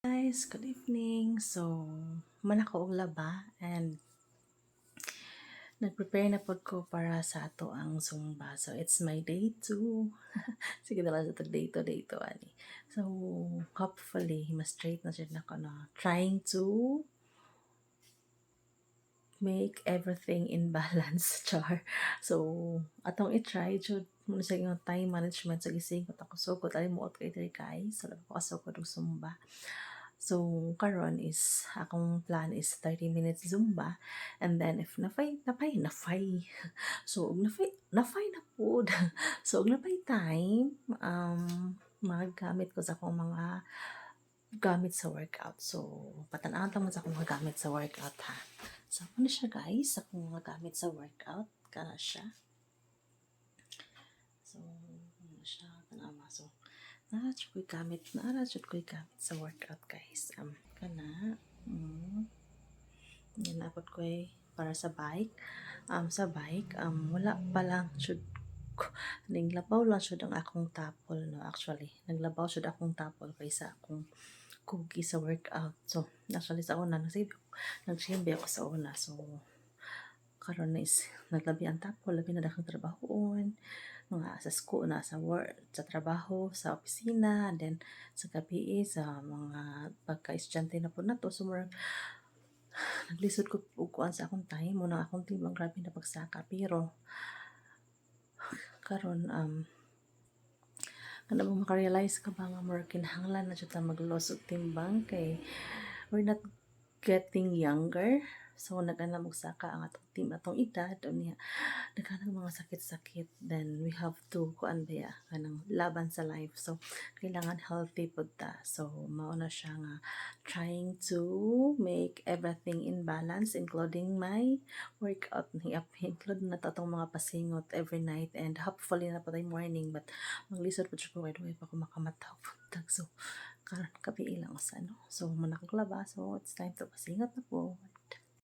Guys, good evening. So, manako og laba and nag-prepare na pod ko para sa ato ang Zumba. So, it's my day 2. Sige na lang sa day 2 ani. So, hopefully, ma-straight na siya na ko na trying to make everything in balance, char. So, atong i-try jud muna sa yung time management sa gising ko ako sugod ali mo kay diri guys. So, napakasugod og Zumba. So, karon is, akong plan is 30 minutes Zumba. And then, if napay. So, napay na po. So, napay time, magamit ko sa akong mga gamit sa workout. So, patanaan mo sa akong mga gamit sa workout ha. So, ano siya guys, akong mga gamit sa workout. Kana siya. So, ano siya, tanawa. So, naradjud ko'y gamit sa workout guys. Kana, yan napot ko'y para sa bike. Sa bike, wala pa lang jud naglabaw lang jud ang akong tapol no actually. Naglabaw jud akong tapol kaysa akong kugi sa workout. So, actually sa una nagsimbi ako sa una. So, karon na is naglabi ang tapol, labi na dakang trabahoon mga sa school na sa work, sa trabaho, sa opisina, and then sa gabi sa mga pagka-estudyante na po na to. So, naglisod ko uguan sa akong time, muna akong timbang grabe na pagsaka, pero karon kana mo makarealize ka ba nga more kinahanglan na jud ta mag-loss og timbang kay we're not getting younger. So, nagana mo saka ang atong edad o niya nagkanang mga sakit-sakit, then we have to kuan ba kanang laban sa life. So, kailangan healthy pud ta. So, mao na siya nga trying to make everything in balance, including my workout. Include na to tong mga pasingot every night, and hopefully na pa morning, but maglisod po siya kung way pa ko makamataw pundag. So, karon kapi ilang sa no. So, manakaglaba. So, it's time to pasingot na po.